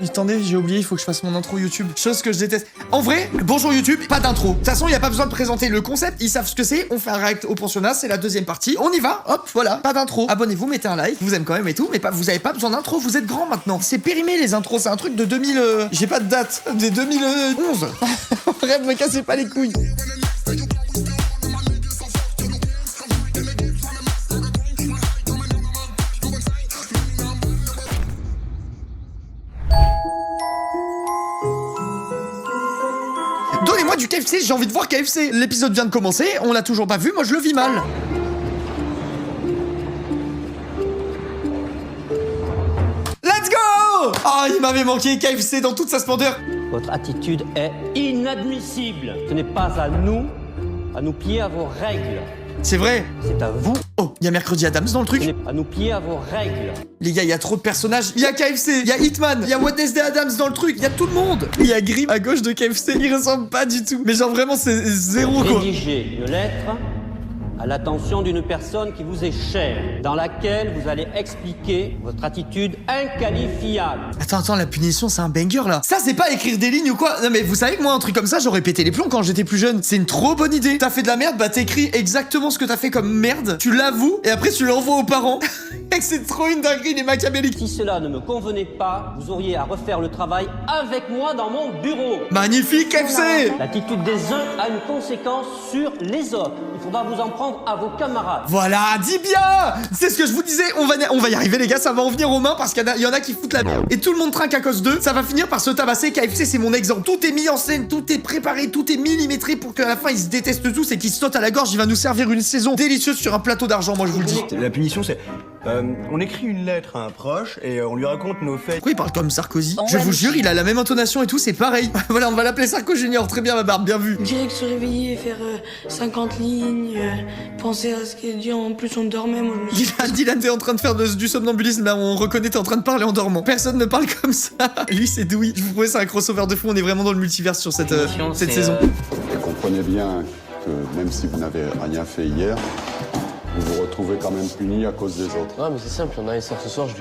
Attendez, j'ai oublié, il faut que je fasse mon intro YouTube. Chose que je déteste. En vrai, bonjour YouTube, pas d'intro. De toute façon, il n'y a pas besoin de présenter le concept, ils savent ce que c'est. On fait un react au pensionnat, c'est la deuxième partie. On y va, hop, voilà, pas d'intro. Abonnez-vous, mettez un like, je vous aime quand même et tout, mais pas, vous avez pas besoin d'intro, vous êtes grand maintenant. C'est périmé les intros, c'est un truc de 2000... J'ai pas de date, des 2011. Bref, me cassez pas les couilles. Donnez-moi du KFC, j'ai envie de voir KFC. L'épisode vient de commencer, on l'a toujours pas vu, moi je le vis mal. Let's go! Ah, il m'avait manqué KFC dans toute sa splendeur. Votre attitude est inadmissible. Ce n'est pas à nous plier à vos règles. C'est vrai. C'est à vous. Oh, il y a Mercredi Adams dans le truc. À nous plier à vos règles. Les gars, il y a trop de personnages. Il y a KFC, il y a Hitman, il y a Wednesday Adams dans le truc, il y a tout le monde. Il y a Grimm à gauche de KFC, il ressemble pas du tout. Mais genre vraiment, c'est zéro quoi. Rédigez une lettre à l'attention d'une personne qui vous est chère, dans laquelle vous allez expliquer votre attitude inqualifiable. Attends, la punition, c'est un banger là. Ça, c'est pas écrire des lignes ou quoi. Non mais vous savez que moi, un truc comme ça, j'aurais pété les plombs quand j'étais plus jeune. C'est une trop bonne idée. T'as fait de la merde, bah t'écris exactement ce que t'as fait comme merde, tu l'avoues, et après tu l'envoies aux parents. Mec, c'est trop une dinguerie, les machiavéliques. Si cela ne me convenait pas, vous auriez à refaire le travail avec moi dans mon bureau. Magnifique, KFC. L'attitude des uns a une conséquence sur les autres. Il faudra vous en prendre à vos camarades. Voilà, dis bien. C'est ce que je vous disais, on va y arriver les gars, ça va en venir aux mains parce qu'il y en a qui foutent la merde. Et tout le monde trinque à cause d'eux, ça va finir par se tabasser. KFC, c'est mon exemple. Tout est mis en scène, tout est préparé, tout est millimétré pour qu'à la fin ils se détestent tous et qu'ils se sautent à la gorge. Il va nous servir une saison délicieuse sur un plateau d'argent, moi je vous le dis. La punition, c'est... on écrit une lettre à un proche et on lui raconte nos faits. Pourquoi il parle comme Sarkozy? Je vous jure, il a la même intonation et tout, c'est pareil. Voilà, on va l'appeler Sarko Junior, très bien ma barbe, bien vu. Direct se réveiller, faire 50 lignes, penser à ce qu'il a dit, en plus on dormait, moi je me suis... Dylan, t'es en train de faire du somnambulisme, là, on reconnaît, t'es en train de parler en dormant. Personne ne parle comme ça. Lui, c'est Dewey. Je vous promets, c'est un crossover de fou, on est vraiment dans le multiverse sur cette saison. Et comprenez bien que même si vous n'avez rien fait hier, vous vous retrouvez quand même puni à cause des autres. Ouais, mais c'est simple, il y en a un, il sort ce soir, je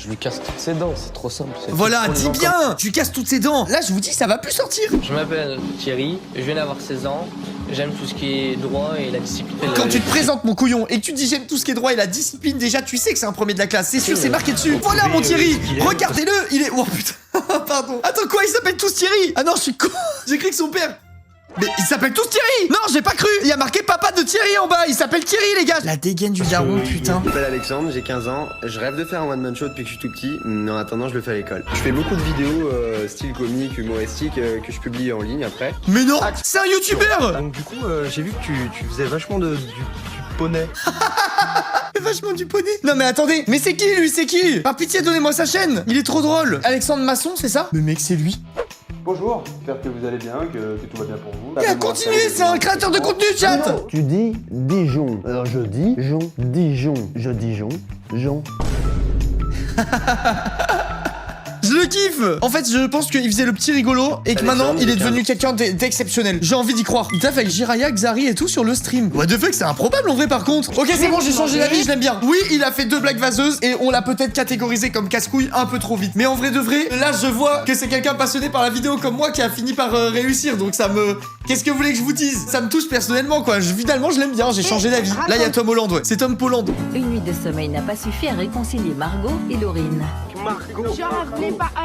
lui casse toutes ses dents, c'est trop simple. Voilà, dis bien. Tu casses toutes ses dents. Là, je vous dis, ça va plus sortir. Je m'appelle Thierry, je viens d'avoir 16 ans, j'aime tout ce qui est droit et la discipline. Quand tu te présentes, mon couillon, et que tu dis j'aime tout ce qui est droit et la discipline, déjà, tu sais que c'est un premier de la classe. C'est sûr, c'est marqué dessus. Voilà, mon Thierry. Regardez-le. Il est... Oh, putain. Pardon. Attends, quoi? Ils s'appellent tous Thierry? Ah non, je suis con. J'ai cru que son père... Mais ils s'appellent tous Thierry. Non, j'ai pas cru. Il y a marqué papa de Thierry en bas. Il s'appelle Thierry, les gars. La dégaine du daron, putain. Je m'appelle Alexandre, j'ai 15 ans. Je rêve de faire un one-man show depuis que je suis tout petit, mais en attendant, je le fais à l'école. Je fais beaucoup de vidéos style comique, humoristique, que je publie en ligne après. Mais non, c'est un youtubeur. Donc du coup, j'ai vu que tu faisais vachement du poney. Vachement du poney. Non mais attendez, mais c'est qui lui? C'est qui? Par pitié, donnez-moi sa chaîne. Il est trop drôle. Alexandre Masson, c'est ça? Mais mec, c'est lui. Bonjour, j'espère que vous allez bien, que tout va bien pour vous. Il a continué, c'est un créateur de contenu, chat. Tu dis Dijon. Alors je dis Dijon. Je Dijon. Je le kiffe. En fait, je pense qu'il faisait le petit rigolo et que maintenant, il est devenu quelqu'un d'exceptionnel. J'ai envie d'y croire. Il taffe avec Jiraya, Xari et tout sur le stream. What the fuck, c'est improbable en vrai par contre. Ok, c'est bon, j'ai changé d'avis, je l'aime bien. Oui, il a fait 2 blagues vaseuses et on l'a peut-être catégorisé comme casse-couille un peu trop vite. Mais en vrai de vrai, là, je vois que c'est quelqu'un passionné par la vidéo comme moi qui a fini par réussir. Donc ça me... Qu'est-ce que vous voulez que je vous dise? Ça me touche personnellement, quoi. Finalement, je l'aime bien, j'ai changé d'avis. Là, il y a Tom Holland, ouais. C'est Tom Holland. Une nuit de sommeil n'a pas suffi à réconcilier Margot et Laurine. Genre,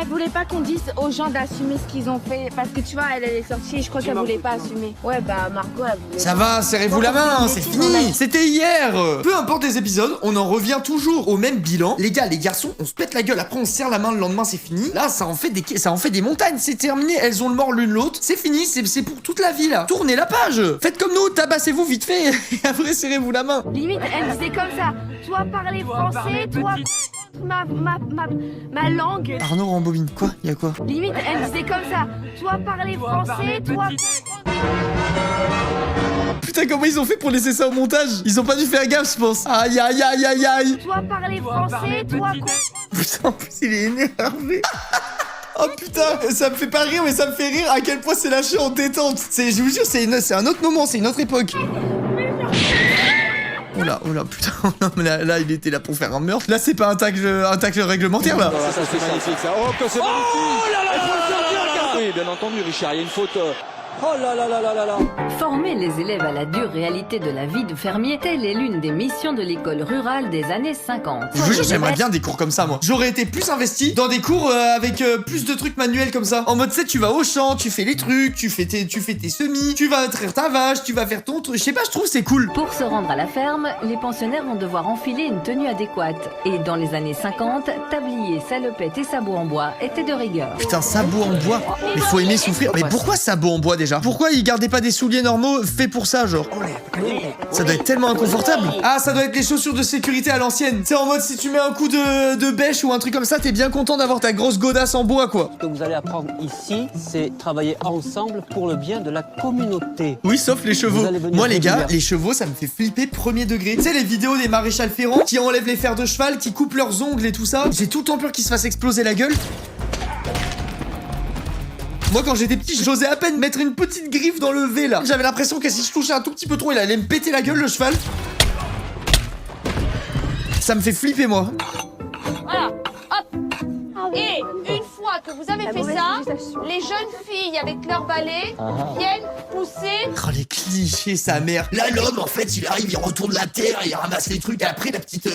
elle voulait pas qu'on dise aux gens d'assumer ce qu'ils ont fait. Parce que tu vois, elle est sortie et je crois qu'elle voulait pas assumer. Ouais, bah Margot, elle voulait. Ça va, serrez-vous la main, c'est fini. C'était hier. Peu importe les épisodes, on en revient toujours au même bilan. Les gars, les garçons, on se pète la gueule. Après, on se serre la main, le lendemain, c'est fini. Là, ça en fait des montagnes. C'est terminé. Elles ont le mort l'une l'autre. C'est fini. C'est pour toute la vie, là. Tournez la page. Faites comme nous. Tabassez-vous vite fait. Et après, serrez-vous la main. Limite, elle disait comme ça. Toi, parler français, toi... Ma langue. Arnaud rembobine. Quoi? Y'a quoi? Limite, elle disait comme ça. Toi, parler français, toi... Putain, comment ils ont fait pour laisser ça au montage? Ils ont pas dû faire gaffe, je pense. Aïe, aïe, aïe, aïe, aïe. Toi, parler français, toi... Putain, en plus, il est énervé. Oh putain, ça me fait pas rire, mais ça me fait rire à quel point c'est lâché en détente. Je vous jure, c'est un autre moment, c'est une autre époque. Oh là, putain. Non, mais là, il était là pour faire un meurtre. Là, c'est pas un tacle réglementaire, là. Ça c'est magnifique ça. Oh que c'est magnifique. Oh là là là là là. Oui, bien entendu, Richard, il y a une faute. Oh là là là là là là. Former les élèves à la dure réalité de la vie de fermier, telle est l'une des missions de l'école rurale des années 50. Je vous jure, j'aimerais bien des cours comme ça, moi. J'aurais été plus investi dans des cours avec plus de trucs manuels comme ça. En mode, tu sais, tu vas au champ, tu fais les trucs, tu fais tes semis, tu vas traire ta vache, tu vas faire ton truc. Je sais pas, je trouve c'est cool. Pour se rendre à la ferme, les pensionnaires vont devoir enfiler une tenue adéquate. Et dans les années 50, tablier, salopette et sabots en bois étaient de rigueur. Putain, sabot en bois. Mais faut aimer souffrir. Mais pourquoi sabot en bois déjà? Pourquoi ils gardaient pas des souliers normaux faits pour ça, genre? Ça doit être tellement inconfortable. Ah, ça doit être les chaussures de sécurité à l'ancienne. C'est en mode, si tu mets un coup de bêche ou un truc comme ça, t'es bien content d'avoir ta grosse godasse en bois, quoi. Ce que vous allez apprendre ici, c'est travailler ensemble pour le bien de la communauté. Oui, sauf les chevaux. Vous allez venir Moi, les gars, régulièrement. les chevaux, ça me fait flipper premier degré. Tu sais, les vidéos des maréchals Ferrand qui enlèvent les fers de cheval, qui coupent leurs ongles et tout ça. J'ai tout le temps peur qu'ils se fassent exploser la gueule. Moi, quand j'étais petit, j'osais à peine mettre une petite griffe dans le V, là. J'avais l'impression que si je touchais un tout petit peu trop, il allait me péter la gueule, le cheval. Ça me fait flipper, moi. Voilà, hop. Et une fois que vous avez fait ça, les jeunes filles avec leur balai viennent pousser. Oh, les clichés, sa mère. Là, l'homme, en fait, il arrive, il retourne la terre, il ramasse les trucs. Après, la petite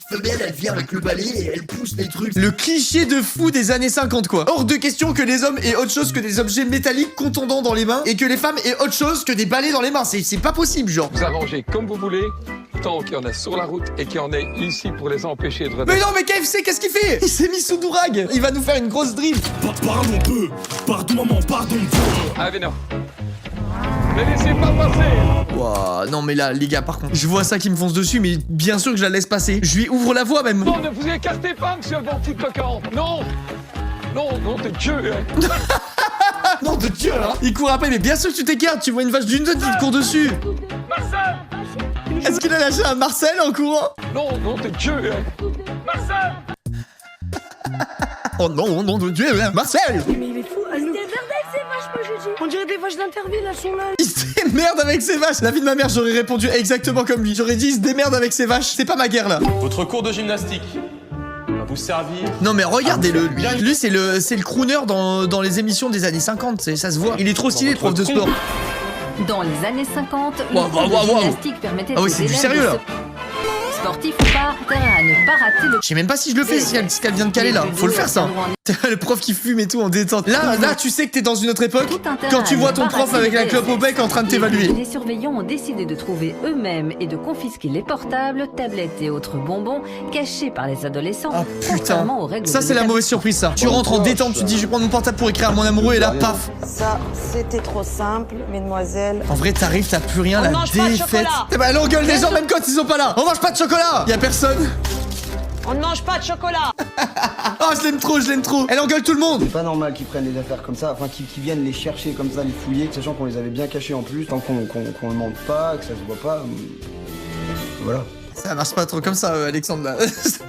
femelle, elle vient avec le balai et elle pousse les trucs. Le cliché de fou des années 50, quoi. Hors de question que les hommes aient autre chose que des objets métalliques contondants dans les mains et que les femmes aient autre chose que des balais dans les mains. C'est pas possible, genre. Vous arrangez comme vous voulez, tant qu'il y en a sur la route et qu'il y en ait ici pour les empêcher de Mais non, mais KFC, qu'est-ce qu'il fait? Il s'est mis sous dourag. Il va nous faire une grosse drill. Pardon peu. Pardon maman, pardon peu. Ah mais non. Ne laissez pas passer. Ouah, non mais là, les gars, par contre, je vois ça qui me fonce dessus, mais bien sûr que je la laisse passer. Je lui ouvre la voie, même. Non, ne vous écartez pas, monsieur le bon fou de camp. Non. Non, non, de Dieu. Non, de Dieu, hein. Il court après, mais bien sûr que tu t'écartes. Tu vois une vache d'une tonne qui te court dessus. Marcel. Est-ce qu'il a lâché un Marcel en courant? Non, non, de Dieu. Marcel. Oh non, non, de Dieu, Marcel. Mais il est fou, elle nous... On dirait des vaches d'Interville, elles sont là. Il se démerde avec ses vaches. La vie de ma mère, j'aurais répondu exactement comme lui. J'aurais dit, il se démerde avec ses vaches. C'est pas ma guerre, là. Votre cours de gymnastique va vous servir. Non mais regardez-le, lui. Lui, c'est le crooner dans les émissions des années 50, ça se voit. Il est trop stylé, le prof de sport. Dans les années 50, le Wow, cours wow, de wow, wow. gymnastique permettait Ah oui, aux c'est du élèves sérieux, de là. Sportif ou pas, à ne pas rater le... Je sais même pas si je le fais, si qu'elle vient de caler là. Faut le faire ça. Le prof qui fume et tout en détente. Là, tu sais que t'es dans une autre époque. Quand tu vois ton prof avec la clope au bec en train de t'évaluer. Les surveillants ont décidé de trouver eux-mêmes et de confisquer les portables, tablettes et autres bonbons cachés par les adolescents. Ah putain. Contrairement aux règles Ça, de c'est la mauvaise surprise, ça. Tu rentres en détente, tu te dis, je vais prendre mon portable pour écrire à mon amoureux et là, paf. Ça, c'était trop simple, mesdemoiselles. En vrai, t'arrives, t'as plus rien, On la mange pas de défaite. chocolat. Eh ben, elle engueule les gens même quand ils sont pas là. On mange pas de chocolat. Y'a personne. On ne mange pas de chocolat. Oh, je l'aime trop, je l'aime trop. Elle engueule tout le monde. C'est pas normal qu'ils prennent des affaires comme ça, enfin qu'ils viennent les chercher comme ça, les fouiller, sachant qu'on les avait bien cachés en plus, tant qu'on le montre pas, que ça se voit pas. Voilà. Ça marche pas trop comme ça, Alexandre, là.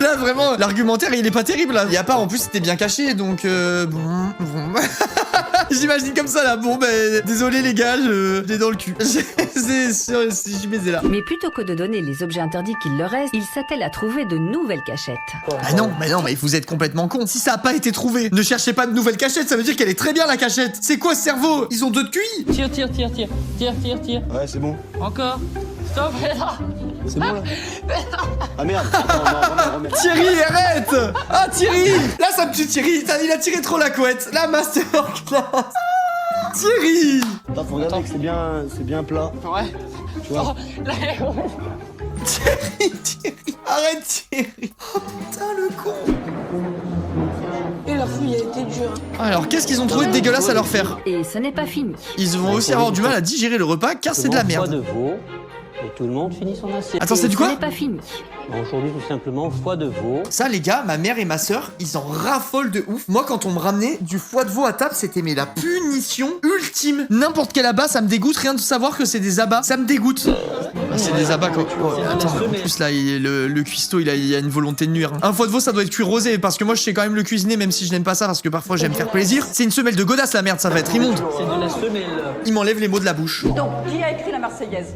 Là, vraiment, l'argumentaire, il est pas terrible, là. Y a pas, en plus, c'était bien caché, donc, bon. J'imagine comme ça, là. Bon, ben, désolé, les gars, je l'ai dans le cul. J'y baisais là. Mais plutôt que de donner les objets interdits qu'il leur reste, ils s'attellent à trouver de nouvelles cachettes. Ah non, mais vous êtes complètement con. Si ça a pas été trouvé, ne cherchez pas de nouvelles cachettes, ça veut dire qu'elle est très bien, la cachette. C'est quoi ce cerveau? Ils ont deux de QI. Tire, tire, tire, tire. Tire, tire, tire. Ouais, c'est bon. Encore. Stop. C'est bon, là. Ah merde. Non, remets. Thierry, arrête. Ah, Thierry. Là, ça me tue, Thierry. Il a tiré trop la couette. La masterclass. Thierry. Attends, faut regarder que c'est bien plat. Ouais. Tu vois. Thierry. Arrête, Thierry. Oh, putain, le con. Et la fouille a été dure. Alors, qu'est-ce qu'ils ont trouvé de dégueulasse à leur faire? Et ce n'est pas fini. Ils vont aussi avoir du mal à digérer le repas car c'est de la merde. Foie de veau, et tout le monde finit son assiette. Attends, c'est du Ce quoi? n'est pas fini. Aujourd'hui, tout simplement, foie de veau. Ça, les gars, ma mère et ma soeur, ils en raffolent de ouf. Moi, quand on me ramenait du foie de veau à table, c'était mais la punition ultime. N'importe quel abat, ça me dégoûte. Rien de savoir que c'est des abats, ça me dégoûte. Ah, c'est des abats quoi. Oh, attends, en plus là, le cuistot, il a une volonté de nuire. Un foie de veau, ça doit être cuit rosé parce que moi, je sais quand même le cuisiner, même si je n'aime pas ça parce que parfois j'aime faire plaisir. C'est une semelle de godasse, la merde, ça va être immonde. C'est de la semelle. Il m'enlève les mots de la bouche. Donc, qui a écrit la Marseillaise?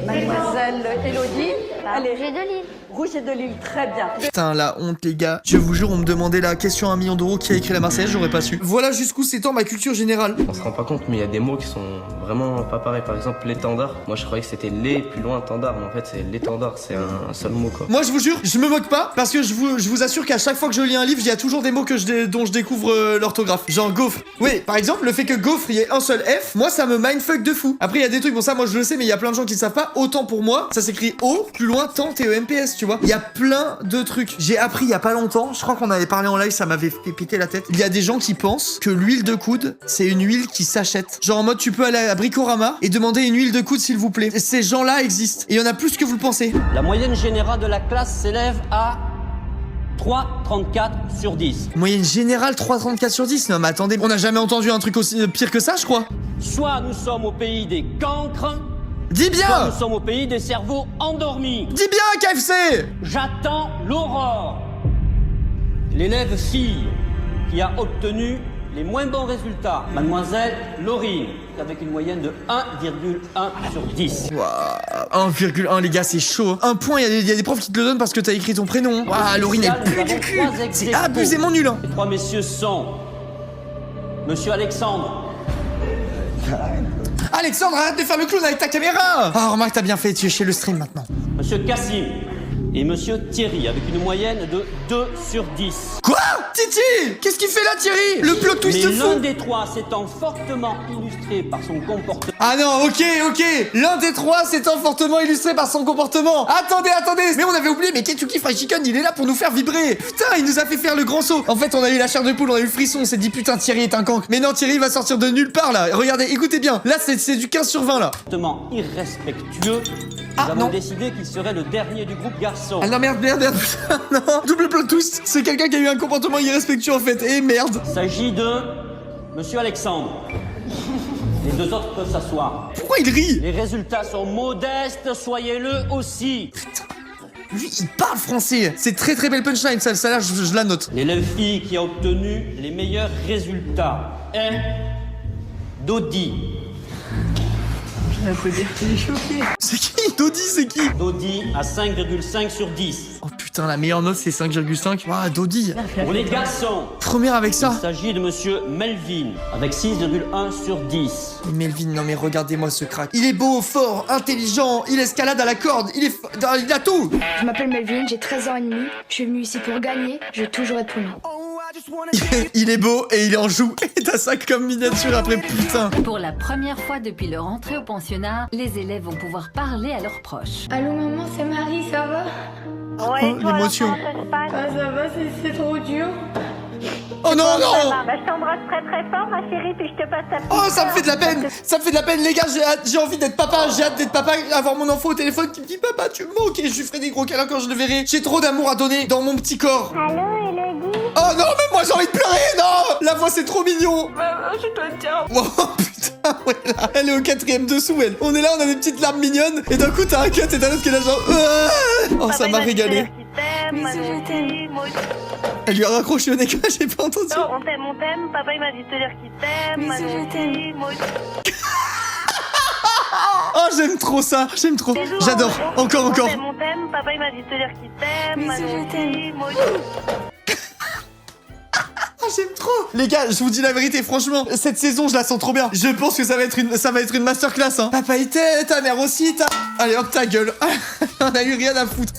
Mademoiselle Elodie, elle est Rouge et de Lille. Rouge et de Lille, très bien. Putain, la honte, les gars. Je vous jure, on me demandait la question à 1 million d'euros qui a écrit la Marseillaise, j'aurais pas su. Voilà jusqu'où s'étend ma culture générale. On se rend pas compte, mais il y a des mots qui sont vraiment pas pareils. Par exemple, l'étendard. Moi, je croyais que c'était les plus loin tendard, mais en fait, c'est l'étendard. C'est un seul mot, quoi. Moi, je vous jure, je me moque pas, parce que je vous assure qu'à chaque fois que je lis un livre, il y a toujours des mots dont je découvre l'orthographe. Genre gaufre. Oui, par exemple, le fait que gaufre, il y ait un seul F, moi, ça me mindfuck de fou. Après, il y a des trucs, bon, ça, moi, je le sais, mais il y a plein de gens qui ne savent pas. Autant pour moi, ça s'écrit O, plus loin, temps, T-E-M-P-S, tu vois. Il y a plein de trucs. J'ai appris il y a pas longtemps, je crois qu'on avait parlé en live, ça m'avait fait péter la tête. Il y a des gens qui pensent que l'huile de coude, c'est une huile qui s'achète. Genre en mode, tu peux aller à Bricorama et demander une huile de coude, s'il vous plaît. Et ces gens-là existent. Et il y en a plus que vous le pensez. La moyenne générale de la classe s'élève à 3,34 sur 10. Moyenne générale 3,34 sur 10. Non mais attendez, on n'a jamais entendu un truc aussi pire que ça, je crois. Soit nous sommes au pays des cancres. Dis bien! Soit nous sommes au pays des cerveaux endormis. Dis bien, KFC! J'attends l'aurore. L'élève fille qui a obtenu les moins bons résultats, Mademoiselle Laurine, avec une moyenne de 1,1 sur 10. Wow, 1,1 les gars, c'est chaud. Un point, il y a des profs qui te le donnent parce que t'as écrit ton prénom. Waouh, Laurine, elle pue du cul. C'est abusément nul, hein. Les trois messieurs sont Monsieur Alexandre. Alexandre, arrête de faire le clown avec ta caméra. Ah, remarque, t'as bien fait, tu es chez le stream maintenant. Monsieur Cassim et Monsieur Thierry avec une moyenne de 2 sur 10. Quoi? Titi, qu'est-ce qu'il fait là, Thierry? Le plot twist fou. Mais l'un des trois s'étant fortement illustré par son comportement... Ah non, ok. L'un des trois s'étant fortement illustré par son comportement. Attendez. Mais on avait oublié, mais Kentucky Fried Chicken, il est là pour nous faire vibrer. Putain, il nous a fait faire le grand saut. En fait, on a eu la chair de poule, on a eu le frisson, on s'est dit putain, Thierry est un cancre. Mais non, Thierry va sortir de nulle part là. Regardez, écoutez bien. Là, c'est du 15 sur 20 là. Comportement irrespectueux. Nous avons décidé qu'il serait le dernier du groupe garçon. Ah non, merde, putain, non. Double plot twist. C'est quelqu'un qui a eu un comportement irrespectueux en fait. Et merde. Il s'agit de Monsieur Alexandre. Les deux autres peuvent s'asseoir. Pourquoi il rit? Les résultats sont modestes, soyez-le aussi. Putain. Lui, il parle français. C'est très belle punchline, ça là, je la note. L'élève fille qui a obtenu les meilleurs résultats est Dodi. Je peux dire qu'il est choqué. C'est qui? Dodi, c'est qui? Dodi à 5,5 sur 10. Oh putain, la meilleure note c'est 5,5. Waouh, Dodi. Pour les garçons, première avec ça. Il s'agit de Monsieur Melvin avec 6,1 sur 10. Melvin, non mais regardez-moi ce crack. Il est beau, fort, intelligent, il escalade à la corde, il a tout. Je m'appelle Melvin, j'ai 13 ans et demi. Je suis venu ici pour gagner, je vais toujours être premier. Il est beau et il est en joue. Et t'as ça comme miniature après, putain. Pour la première fois depuis leur entrée au pensionnat, les élèves vont pouvoir parler à leurs proches. Allô maman, c'est Marie, ça va? Ouais, l'émotion. Ça va, c'est trop dur. Oh non, non! Bah, je t'embrasse très fort, ma chérie, puis je te passe ta petite. Oh, ça me fait de la peine! Ça me fait de la peine, les gars, j'ai envie d'être papa, j'ai hâte d'être papa, avoir mon enfant au téléphone qui me dit papa, tu me manques, et je lui ferai des gros câlins quand je le verrai. J'ai trop d'amour à donner dans mon petit corps. Allô, Elodie? Oh non, mais moi j'ai envie de pleurer, non! La voix c'est trop mignon! Maman, je dois te dire. Oh putain, ouais, là, elle est au 4ème dessous, elle. On est là, on a des petites larmes mignonnes, et d'un coup t'as un cut et t'as l'autre qui est là genre. Oh, ça m'a régalé. Elle lui a raccroché au nez, j'ai pas entendu. Non, on t'aime. Papa il m'a dit de te dire qu'il t'aime. Moi aussi. Oh, j'aime trop ça, j'aime trop. J'adore. Encore. On t'aime. Papa il m'a dit de te dire qu'il t'aime. Moi aussi. Ah, j'aime trop. Les gars, je vous dis la vérité, franchement, cette saison, je la sens trop bien. Je pense que ça va être une masterclass, hein. Papa il t'aime, ta mère aussi, Allez hop, ta gueule. On a eu rien à foutre.